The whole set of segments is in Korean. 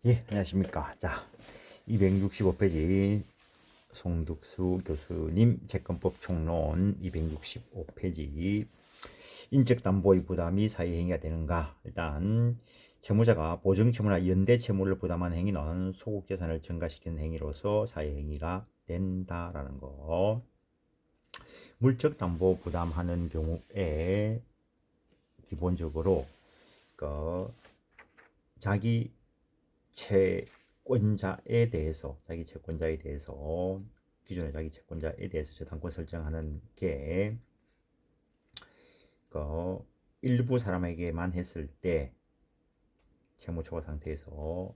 예, 안녕하십니까. 자, 265페이지 송득수 교수님 채권법 총론 265페이지 인적담보의 부담이 사회행위가 되는가. 일단 채무자가 보증채무나 연대채무를 부담한 행위는 소국재산을 증가시키는 행위로서 사회행위가 된다라는 거. 물적담보 부담하는 경우에 기본적으로 그 자기 채권자에 대해서 기존의 자기 채권자에 대해서 저당권 설정하는 게 일부 사람에게만 했을 때 채무 초과 상태에서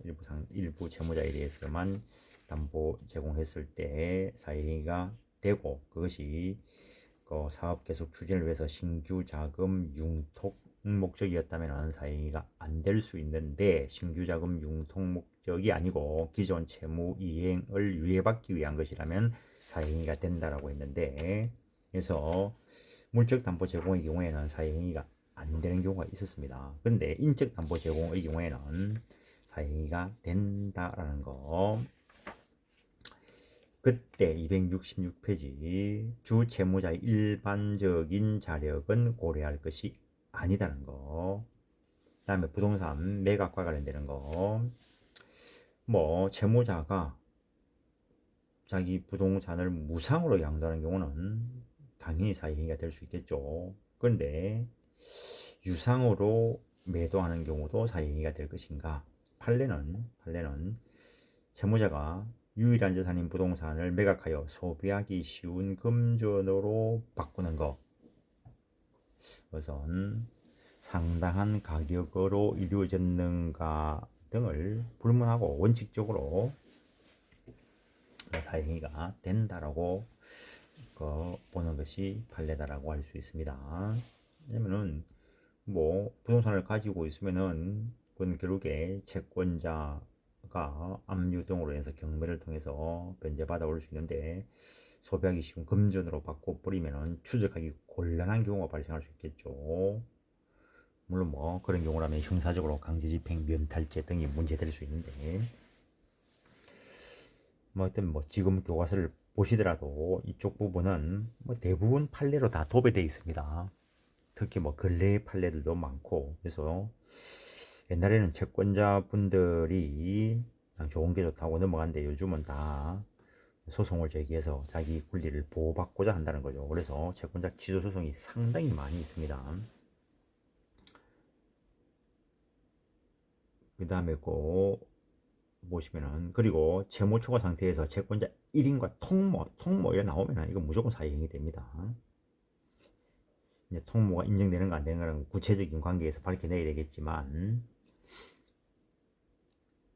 일부 채무자에 대해서만 담보 제공했을 때 사회행위가 되고, 그것이 사업 계속 추진을 위해서 신규 자금 융통 목적이었다면 사행위가 안 될 수 있는데, 신규 자금 융통 목적이 아니고 기존 채무 이행을 유예받기 위한 것이라면 사행위가 된다라고 했는데, 그래서 물적 담보 제공의 경우에는 사행위가 안 되는 경우가 있었습니다. 근데 인적 담보 제공의 경우에는 사행위가 된다라는 거. 그때 266페이지 주 채무자의 일반적인 자력은 고려할 것이 아니다는 거. 그 다음에 부동산 매각과 관련되는 거. 채무자가 자기 부동산을 무상으로 양도하는 경우는 당연히 사회행위가 될 수 있겠죠. 그런데 유상으로 매도하는 경우도 사회행위가 될 것인가. 판례는 채무자가 유일한 재산인 부동산을 매각하여 소비하기 쉬운 금전으로 바꾸는 것, 우선 상당한 가격으로 이루어졌는가 등을 불문하고 원칙적으로 사행위가 된다라고 보는 것이 판례다라고 할 수 있습니다. 왜냐면은 부동산을 가지고 있으면은 그건 결국에 채권자가 압류 등으로 인해서 경매를 통해서 변제받아 올 수 있는데, 소비하기 쉬운 금전으로 바꿔버리면은 추적하기 곤란한 경우가 발생할 수 있겠죠. 물론 그런 경우라면 형사적으로 강제집행, 면탈죄 등이 문제될 수 있는데, 하여튼 지금 교과서를 보시더라도 이쪽 부분은 대부분 판례로 다 도배되어 있습니다. 특히 근래 판례들도 많고, 그래서 옛날에는 채권자분들이 그냥 좋은 게 좋다고 넘어갔는데, 요즘은 다 소송을 제기해서 자기 권리를 보호받고자 한다는 거죠. 그래서 채권자 취소 소송이 상당히 많이 있습니다. 그 다음에 보시면은, 그리고 채무 초과 상태에서 채권자 1인과 통모가 나오면은 이건 무조건 사회행위 됩니다. 이제 통모가 인정되는 거 안 되는 거는 구체적인 관계에서 밝혀내야 되겠지만,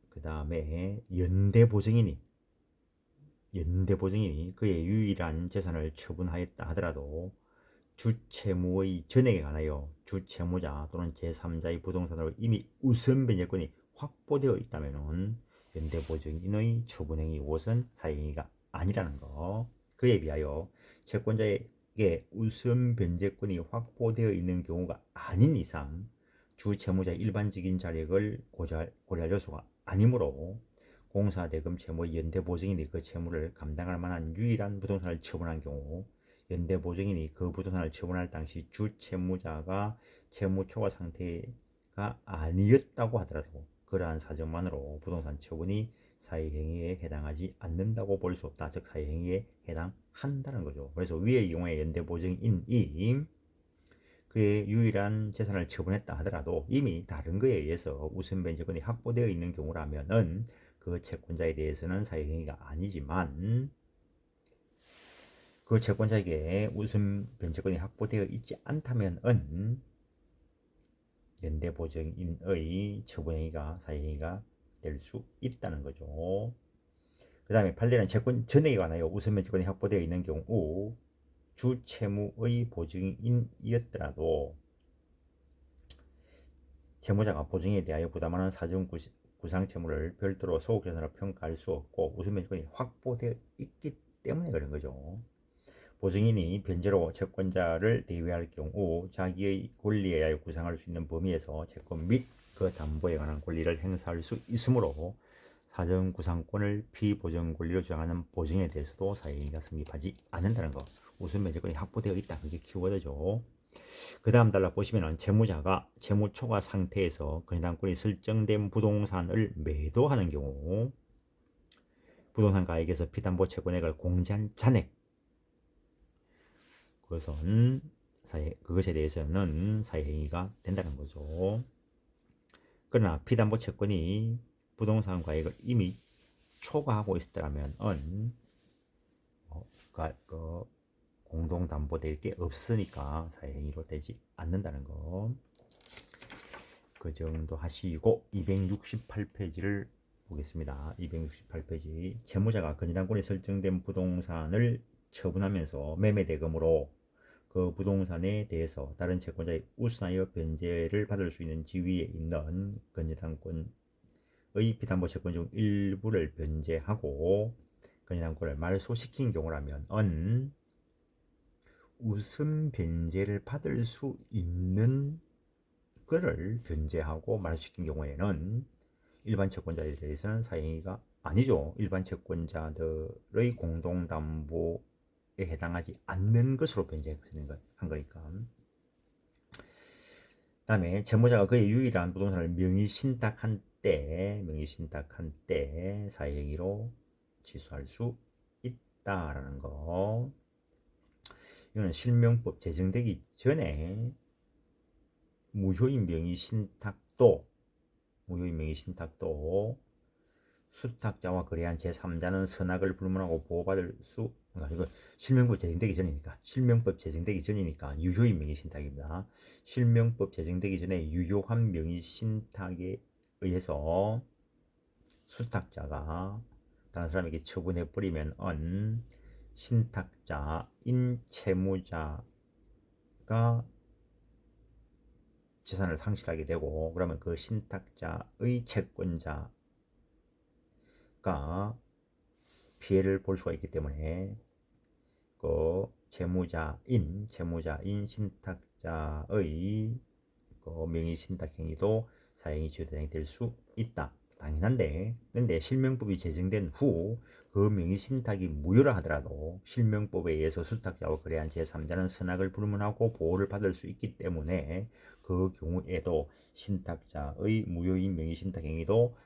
그 다음에 연대보증인이 그의 유일한 재산을 처분하였다 하더라도 주채무의 전액에 관하여 주채무자 또는 제3자의 부동산으로 이미 우선 변제권이 확보되어 있다면 연대보증인의 처분행위 이것은 사행위가 아니라는 거. 그에 비하여 채권자에게 우선 변제권이 확보되어 있는 경우가 아닌 이상 주채무자의 일반적인 자력을 고려할 요소가 아니므로 공사대금 채무의 연대보증인이 그 채무를 감당할 만한 유일한 부동산을 처분한 경우, 연대보증인이 그 부동산을 처분할 당시 주채무자가 채무 초과 상태가 아니었다고 하더라도 그러한 사정만으로 부동산 처분이 사회행위에 해당하지 않는다고 볼 수 없다. 즉 사회행위에 해당한다는 거죠. 그래서 위의 경우에 연대보증인이 그의 유일한 재산을 처분했다 하더라도 이미 다른 거에 의해서 우선 변제권이 확보되어 있는 경우라면은 그 채권자에 대해서는 사회행위가 아니지만, 그 채권자에게 우선 변제권이 확보되어 있지 않다면은 연대보증인의 처분행위가 사회행위가 될 수 있다는 거죠. 그 다음에 판례는 채권 전액에 관하여 우선 변제권이 확보되어 있는 경우 주채무의 보증인이었더라도 채무자가 보증에 대하여 부담하는 사전 구상 채무를 별도로 소득재산으로 평가할 수 없고 우선 변제권이 확보되어 있기 때문에 그런 거죠. 보증인이 변제로 채권자를 대위할 경우 자기의 권리에 의하여 구상할 수 있는 범위에서 채권 및 그 담보에 관한 권리를 행사할 수 있으므로 사전 구상권을 피보정 권리로 주장하는 보증에 대해서도 사회행위가 성립하지 않는다는 거. 우선 면제권이 확보되어 있다. 그게 키워드죠. 그 다음 달라 보시면은 채무자가 채무 초과 상태에서 건의당권이 설정된 부동산을 매도하는 경우 부동산 가액에서 피담보 채권액을 공제한 잔액 그것에 대해서는 사회행위가 된다는 거죠. 그러나 피담보 채권이 부동산 가액을 이미 초과하고 있었다면 공동담보될 게 없으니까 사회행위로 되지 않는다는 거. 그 정도 하시고 268페이지를 보겠습니다. 268페이지. 채무자가 건의당권이 설정된 부동산을 처분하면서 매매대금으로 그 부동산에 대해서 다른 채권자의 우선하여 변제를 받을 수 있는 지위에 있는 건의당권의 피담보 채권 중 일부를 변제하고 건의당권을 말소시킨 경우라면 우선 변제를 받을 수 있는 그를 변제하고 말소시킨 경우에는 일반 채권자에 대해서는 사행위가 아니죠. 일반 채권자들의 공동담보에 해당하지 않는 것으로 변제한 거니까. 다음에 채무자가 그의 유일한 부동산을 명의신탁한 때 사행위로 취소할 수 있다라는 거. 이거는 실명법 제정되기 전에 무효인 명의신탁도 수탁자와 거래한 제3자는 선악을 불문하고 보호받을 수 이거 실명법 제정되기 전이니까 유효인 명의신탁입니다. 실명법 제정되기 전에 유효한 명의신탁에 의해서 수탁자가 다른 사람에게 처분해 버리면 신탁자인 채무자가 재산을 상실하게 되고, 그러면 그 신탁자의 채권자가 피해를 볼 수가 있기 때문에 그 채무자인 신탁자의 그 명의신탁 행위도 사행위 취소 대상이 될 수 있다. 당연한데, 근데 실명법이 제정된 후 그 명의신탁이 무효라 하더라도 실명법에 의해서 수탁자와 거래한 제3자는 선악을 불문하고 보호를 받을 수 있기 때문에 그 경우에도 신탁자의 무효인 명의신탁 행위도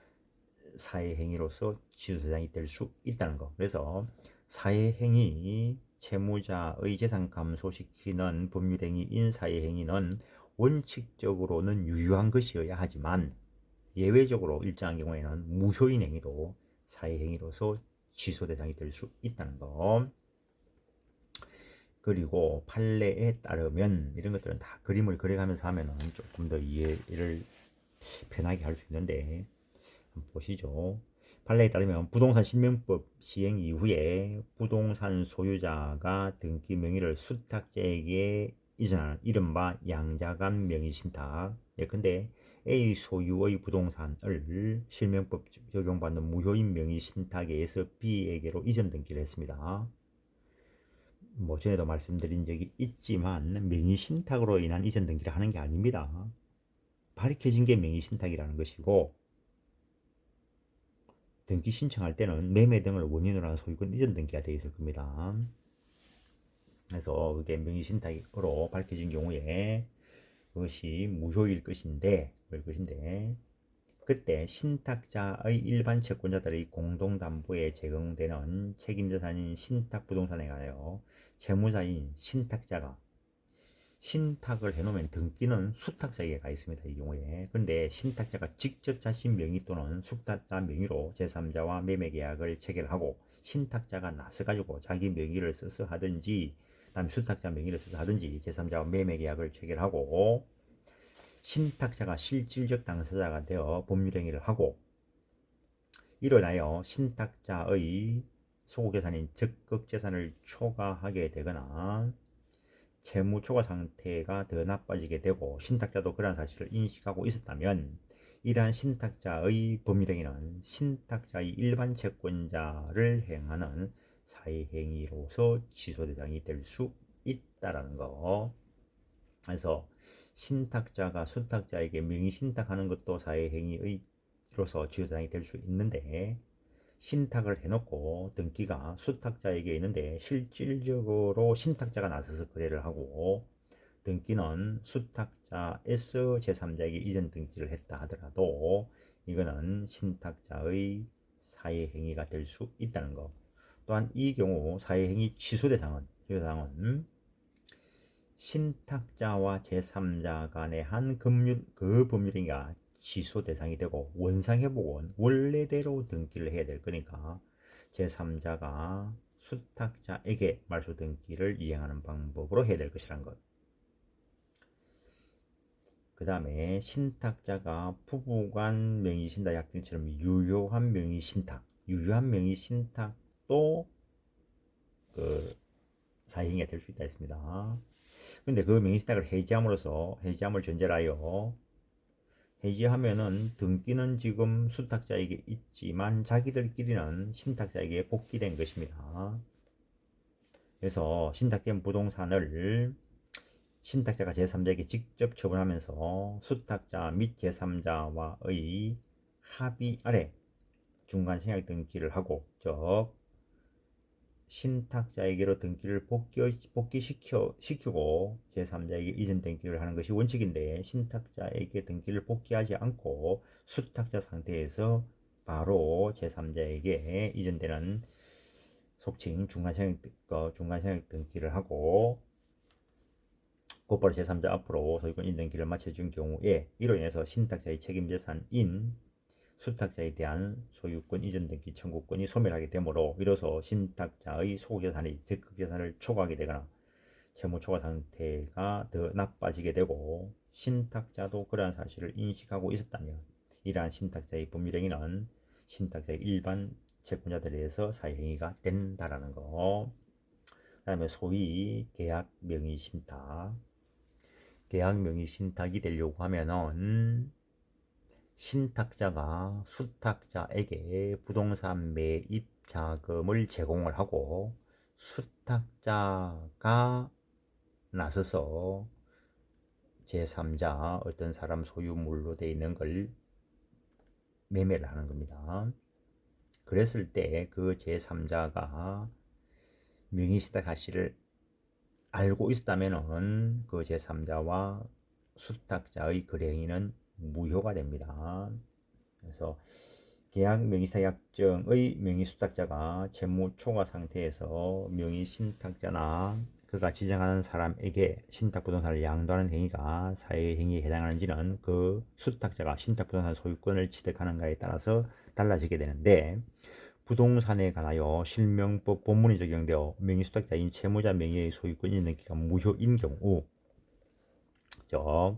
사회행위로서 취소 대상이 될 수 있다는 거. 그래서 사회행위, 채무자의 재산 감소시키는 법률행위인 사회행위는 원칙적으로는 유효한 것이어야 하지만 예외적으로 일정한 경우에는 무효인 행위도 사회행위로서 취소 대상이 될 수 있다는 거. 그리고 판례에 따르면 이런 것들은 다 그림을 그려가면서 하면 조금 더 이해를 편하게 할 수 있는데 한번 보시죠. 판례에 따르면 부동산 실명법 시행 이후에 부동산 소유자가 등기 명의를 수탁자에게 이전하는 이른바 양자간 명의신탁. 예컨대 A 소유의 부동산을 실명법 적용받는 무효인 명의신탁에 의해서 B에게로 이전 등기를 했습니다. 전에도 말씀드린 적이 있지만 명의신탁으로 인한 이전 등기를 하는 게 아닙니다. 밝혀진 게 명의신탁이라는 것이고, 등기 신청할 때는 매매 등을 원인으로 한 소유권 이전 등기가 되어 있을 겁니다. 그래서 그게 명의신탁으로 밝혀진 경우에 그것이 무효일 것인데 그때 신탁자의 일반 채권자들의 공동담보에 제공되는 책임자산인 신탁부동산에 관하여 채무자인 신탁자가 신탁을 해놓으면 등기는 수탁자에게 가 있습니다. 이 경우에. 그런데 신탁자가 직접 자신 명의 또는 수탁자 명의로 제3자와 매매계약을 체결하고 신탁자가 나서가지고 자기 명의를 써서 하든지 다음에 수탁자 명의를 써서 하든지 제3자와 매매계약을 체결하고 신탁자가 실질적 당사자가 되어 법률행위를 하고 일어나여 신탁자의 소고재산인 적극재산을 초과하게 되거나 채무 초과 상태가 더 나빠지게 되고 신탁자도 그러한 사실을 인식하고 있었다면 이러한 신탁자의 법률행위는 신탁자의 일반 채권자를 행하는 사회행위로서 취소 대상이 될 수 있다라는 거. 그래서 신탁자가 수탁자에게 명의신탁하는 것도 사회행위로서 주요대상이 될 수 있는데, 신탁을 해놓고 등기가 수탁자에게 있는데 실질적으로 신탁자가 나서서 거래를 하고 등기는 수탁자에서 제3자에게 이전 등기를 했다 하더라도 이거는 신탁자의 사회행위가 될 수 있다는 것. 또한 이 경우 사회행위 취소 대상은 신탁자와 제3자 간의 한 그 법률행위가 취소 대상이 되고 원상회복은 원래대로 등기를 해야 될 거니까 제3자가 수탁자에게 말소 등기를 이행하는 방법으로 해야 될 것이란 것. 그 다음에 신탁자가 부부간 명의신탁 약정처럼 유효한 명의신탁도 그 사행위가 될 수 있다 했습니다. 근데 그 명의신탁을 해지함을 전제로 하여 해지하면은 등기는 지금 수탁자에게 있지만 자기들끼리는 신탁자에게 복귀된 것입니다. 그래서 신탁된 부동산을 신탁자가 제3자에게 직접 처분하면서 수탁자 및 제3자와의 합의 아래 중간 생략 등기를 하고, 즉 신탁자에게로 등기를 복귀시키고 제3자에게 이전 등기를 하는 것이 원칙인데, 신탁자에게 등기를 복귀하지 않고 수탁자 상태에서 바로 제3자에게 이전되는 속칭 중간생략 등기를 하고 곧바로 제3자 앞으로 소유권 이전 등기를 마쳐준 경우에 이로 인해서 신탁자의 책임재산인 수탁자에 대한 소유권 이전 등기 청구권이 소멸하게 되므로, 이로써 신탁자의 소득재산이 적극재산을 초과하게 되거나 채무 초과 상태가 더 나빠지게 되고, 신탁자도 그러한 사실을 인식하고 있었다면 이러한 신탁자의 법률행위는 신탁자의 일반 채권자들에 의해서 사회행위가 된다라는 거. 그 다음에 소위 계약 명의 신탁이 되려고 하면은 신탁자가 수탁자에게 부동산 매입 자금을 제공을 하고 수탁자가 나서서 제3자 어떤 사람 소유물로 되어 있는 걸 매매를 하는 겁니다. 그랬을 때 그 제3자가 명의신탁 사실을 알고 있었다면은 그 제3자와 수탁자의 거래 행위는 무효가 됩니다. 그래서 계약 명의신탁 약정의 명의수탁자가 채무 초과 상태에서 명의신탁자나 그가 지정하는 사람에게 신탁부동산을 양도하는 행위가 사회행위에 해당하는지는 그 수탁자가 신탁부동산 소유권을 취득하는가에 따라서 달라지게 되는데, 부동산에 관하여 실명법 본문이 적용되어 명의수탁자인 채무자 명의의 소유권 인정기가 무효인 경우, 즉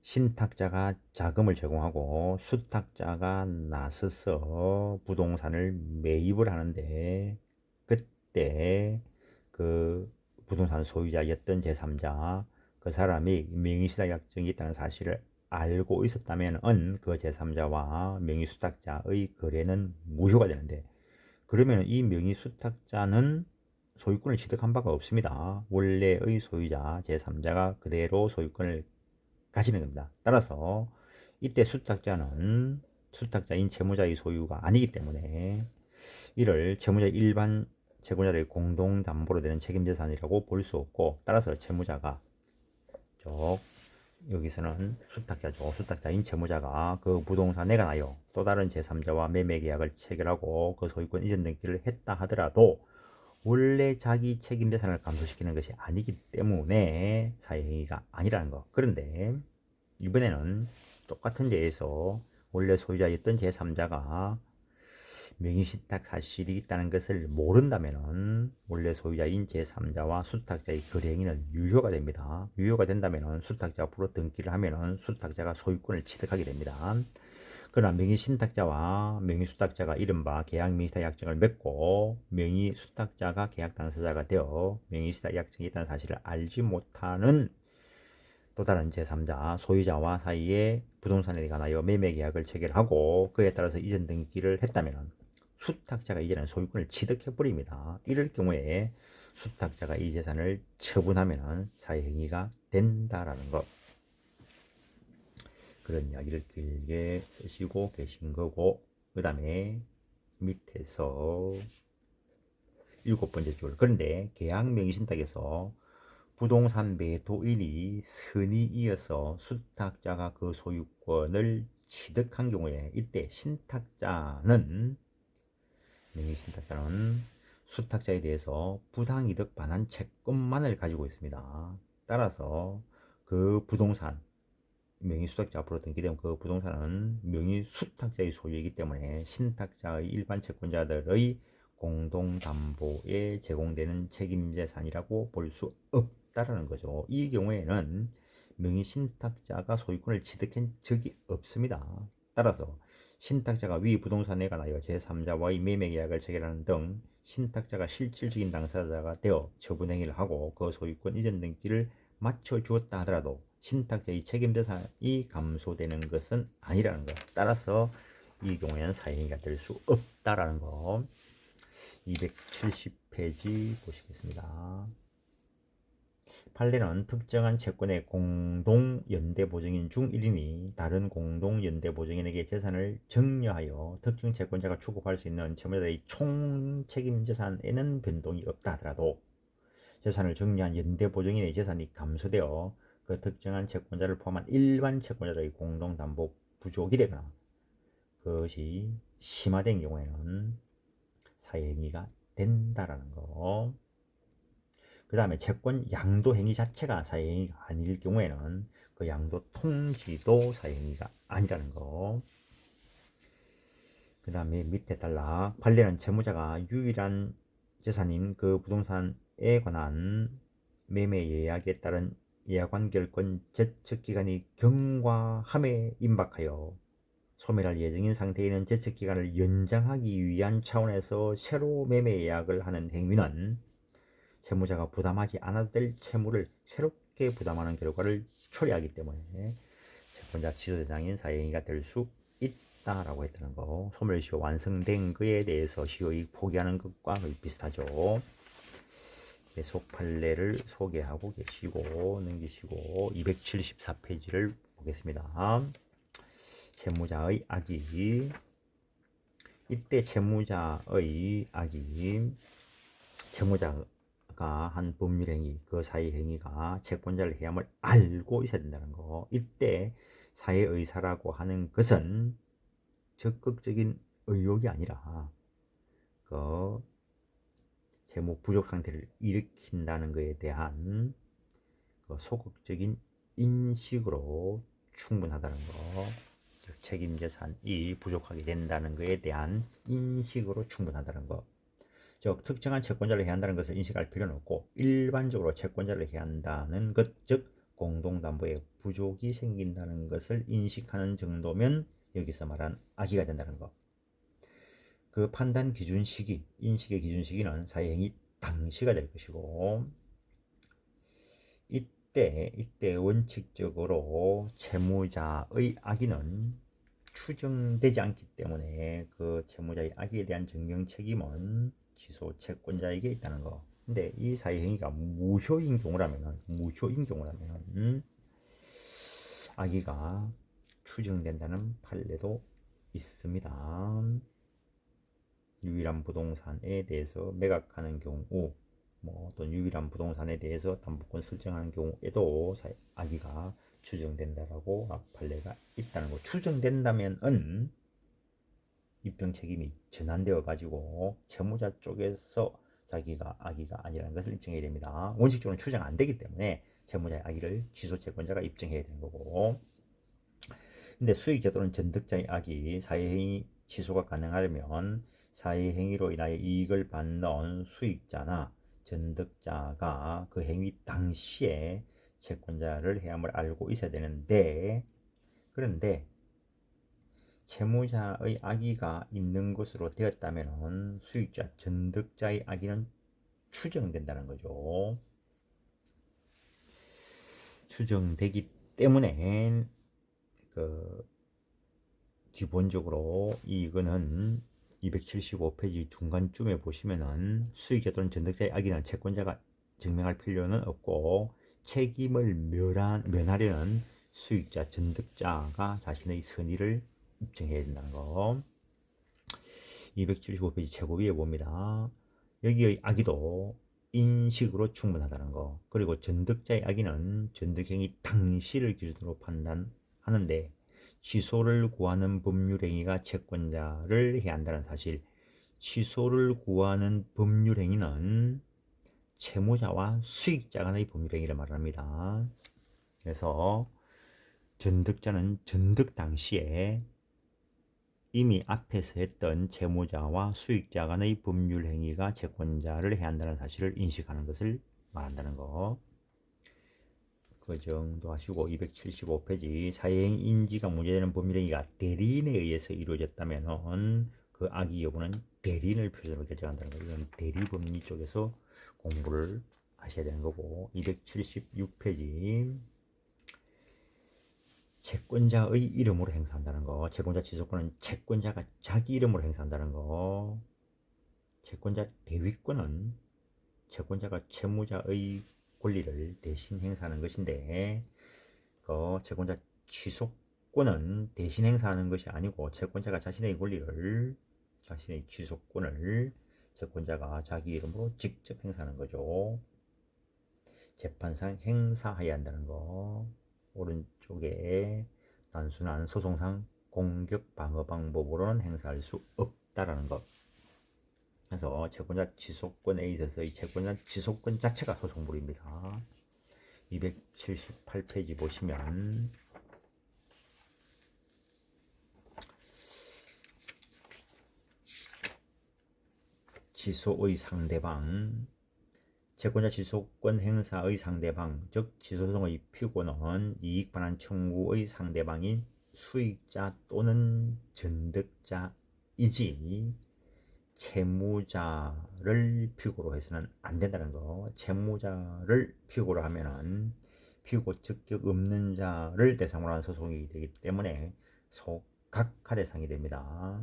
신탁자가 자금을 제공하고 수탁자가 나서서 부동산을 매입을 하는데, 그때 그 부동산 소유자였던 제3자 그 사람이 명의신탁 약정이 있다는 사실을 알고 있었다면 그 제3자와 명의수탁자의 거래는 무효가 되는데, 그러면 이 명의수탁자는 소유권을 취득한 바가 없습니다. 원래의 소유자 제3자가 그대로 소유권을 가지는 겁니다. 따라서 이때 수탁자인 채무자의 소유가 아니기 때문에 이를 채무자의 일반 채권자들의 공동담보로 되는 책임재산이라고 볼 수 없고, 따라서 채무자가 여기서는 수탁자인 채무자가 그 부동산에 관하여 또 다른 제3자와 매매계약을 체결하고 그 소유권 이전 등기를 했다 하더라도 원래 자기 책임재산을 감소시키는 것이 아니기 때문에 사회행위가 아니라는 것. 그런데 이번에는 똑같은 데에서 원래 소유자였던 제3자가 명의신탁 사실이 있다는 것을 모른다면 원래 소유자인 제3자와 수탁자의 거래 행위는 유효가 됩니다. 유효가 된다면 수탁자 앞으로 등기를 하면 수탁자가 소유권을 취득하게 됩니다. 그러나 명의신탁자와 명의수탁자가 이른바 계약명의신탁 약정을 맺고 명의수탁자가 계약 당사자가 되어 명의신탁 약정이 있다는 사실을 알지 못하는 또 다른 제3자 소유자와 사이에 부동산에 관하여 매매계약을 체결하고 그에 따라서 이전 등기를 했다면 수탁자가 이제는 소유권을 취득해버립니다. 이럴 경우에 수탁자가 이 재산을 처분하면 사회행위가 된다라는 것. 그런 이야기를 길게 쓰시고 계신 거고, 그 다음에 밑에서 7번째 줄. 그런데 계약 명의신탁에서 부동산 매도인이 선이 이어서 수탁자가 그 소유권을 취득한 경우에 이때 신탁자는 명의신탁자는 수탁자에 대해서 부당이득 반환 채권만을 가지고 있습니다. 따라서 그 부동산 명의수탁자 앞으로 등기된 그 부동산은 명의수탁자의 소유이기 때문에 신탁자의 일반 채권자들의 공동담보에 제공되는 책임재산이라고 볼 수 없다라는 거죠. 이 경우에는 명의신탁자가 소유권을 취득한 적이 없습니다. 따라서 신탁자가 위 부동산에 관하여 제3자와의 매매계약을 체결하는 등 신탁자가 실질적인 당사자가 되어 처분행위를 하고 그 소유권 이전 등기를 맞춰주었다 하더라도 신탁자의 책임재산이 감소되는 것은 아니라는 것. 따라서 이 경우에는 사행위가 될 수 없다라는 거. 270페이지 보시겠습니다. 판례는 특정한 채권의 공동연대보증인 중 1인이 다른 공동연대보증인에게 재산을 증여하여 특정 채권자가 취급할 수 있는 채무자의 총책임재산에는 변동이 없다 하더라도 재산을 증여한 연대보증인의 재산이 감소되어 그 특정한 채권자를 포함한 일반 채권자들의 공동담보 부족이 되거나 그것이 심화된 경우에는 사회행위가 된다라는 거. 그 다음에 채권 양도 행위 자체가 사회행위가 아닐 경우에는 그 양도 통지도 사회행위가 아니라는 거. 그 다음에 밑에 달라 관련한 채무자가 유일한 재산인 그 부동산에 관한 매매 예약에 따른 예약완결권 제척기간이 경과함에 임박하여 소멸할 예정인 상태에는 제척기간을 연장하기 위한 차원에서 새로 매매 예약을 하는 행위는 채무자가 부담하지 않아도 될 채무를 새롭게 부담하는 결과를 초래하기 때문에 채권자 취소대상인 사회행위가 될 수 있다라고 했다는 거. 소멸시효 완성된 그에 대해서 시효이익 포기하는 것과 거의 비슷하죠. 계속 판례를 소개하고 계시고 넘기시고 274페이지를 보겠습니다. 채무자의 악의. 이때 채무자의 악의, 채무자가 한 법률행위, 그 사회행위가 채권자를 해함을 알고 있어야 된다는 거. 이때 사회의사라고 하는 것은 적극적인 의욕이 아니라 그 채무 부족 상태를 일으킨다는 것에 대한 그 소극적인 인식으로 충분하다는 거. 책임재산이 부족하게 된다는 것에 대한 인식으로 충분하다는 것. 즉 특정한 채권자를 해한다는 것을 인식할 필요는 없고 일반적으로 채권자를 해한다는 것, 즉 공동담보에 부족이 생긴다는 것을 인식하는 정도면 여기서 말한 악의가 된다는 것. 그 판단 기준 시기, 인식의 기준 시기는 사회행위 당시가 될 것이고 이때 원칙적으로 채무자의 악의는 추정되지 않기 때문에 그 채무자의 악의에 대한 증명 책임은 취소 채권자에게 있다는 거. 근데 이 사회행위가 무효인 경우라면 악의가 추정된다는 판례도 있습니다. 유일한 부동산에 대해서 매각하는 경우, 어떤 유일한 부동산에 대해서 담보권 설정하는 경우에도 악의가 추정된다라고 판례가 있다는 거. 추정된다면은 입증 책임이 전환되어 가지고 채무자 쪽에서 자기가 악의가 아니라는 것을 입증해야 됩니다. 원칙적으로는 추정 안 되기 때문에 채무자의 악의를 취소 채권자가 입증해야 되는 거고. 근데 수익자 또는 전득자의 악의, 사회행위 취소가 가능하려면 사회행위로 인하여 이익을 받는 수익자나 전득자가 그 행위 당시에 채권자를 해함을 알고 있어야 되는데, 그런데 채무자의 악의가 있는 것으로 되었다면 수익자, 전득자의 악의는 추정된다는 거죠. 추정되기 때문에 기본적으로 이거는 275페이지 중간쯤에 보시면은 수익자 또는 전득자의 악의는 채권자가 증명할 필요는 없고 책임을 면하려는 수익자, 전득자가 자신의 선의를 입증해야 된다는 거. 275페이지 최고 위에 봅니다. 여기의 악의도 인식으로 충분하다는 거. 그리고 전득자의 악의는 전득행위 당시를 기준으로 판단하는데 취소를 구하는 법률행위가 채권자를 해야 한다는 사실. 취소를 구하는 법률행위는 채무자와 수익자 간의 법률행위를 말합니다. 그래서 전득자는 전득 당시에 이미 앞에서 했던 채무자와 수익자 간의 법률 행위가 채권자를 해야 한다는 사실을 인식하는 것을 말한다는 거. 그 정도 하시고 275페이지 사회행 인지가 문제되는 법률 행위가 대리인에 의해서 이루어졌다면 그 악의 여부는 대리인을 표준으로 결정한다는 거. 이건 대리법리 쪽에서 공부를 하셔야 되는 거고 276페이지 채권자의 이름으로 행사한다는 거. 채권자 지속권은 채권자가 자기 이름으로 행사한다는 거. 채권자 대위권은 채권자가 채무자의 권리를 대신 행사하는 것인데 그 채권자 취소권은 대신 행사하는 것이 아니고 채권자가 자신의 권리를 자신의 취소권을 채권자가 자기 이름으로 직접 행사하는 거죠. 재판상 행사해야 한다는 거. 오른쪽에 단순한 소송상 공격 방어 방법으로는 행사할 수 없다라는 것. 그래서 채권자 취소권에 있어서의 채권자 취소권 자체가 소송물입니다. 278페이지 보시면 취소의 상대방 채권자 취소권 행사의 상대방, 즉 취소소송의 피고는 이익반환 청구의 상대방인 수익자 또는 전득자이지 채무자를 피고로 해서는 안 된다는 거. 채무자를 피고로 하면은 피고 적격 없는 자를 대상으로 한 소송이 되기 때문에 소각하 대상이 됩니다.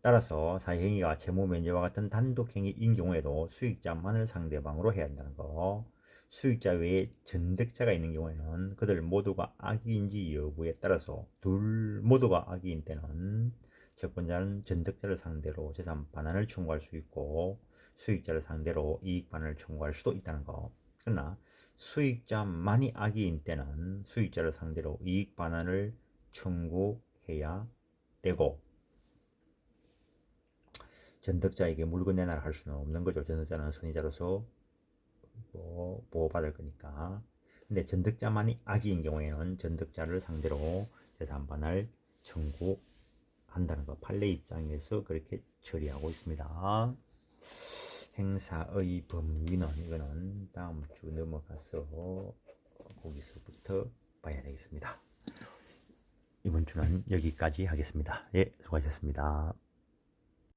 따라서 사회행위가 채무면제와 같은 단독행위인 경우에도 수익자만을 상대방으로 해야 한다는 거. 수익자 외에 전득자가 있는 경우에는 그들 모두가 악의인지 여부에 따라서 둘 모두가 악의인 때는 채권자는 전득자를 상대로 재산 반환을 청구할 수 있고 수익자를 상대로 이익 반환을 청구할 수도 있다는 거. 그러나 수익자만이 악의인 때는 수익자를 상대로 이익 반환을 청구해야 되고 전득자에게 물건 내놔라 할 수는 없는 거죠. 전득자는 선의자로서 보호받을 거니까. 근데 전득자만이 악의인 경우에는 전득자를 상대로 재산 반환을 청구한다는 거. 판례 입장에서 그렇게 처리하고 있습니다. 행사의 범위는 이거는 다음 주 넘어가서 거기서부터 봐야 되겠습니다. 이번 주는 여기까지 하겠습니다. 예, 수고하셨습니다.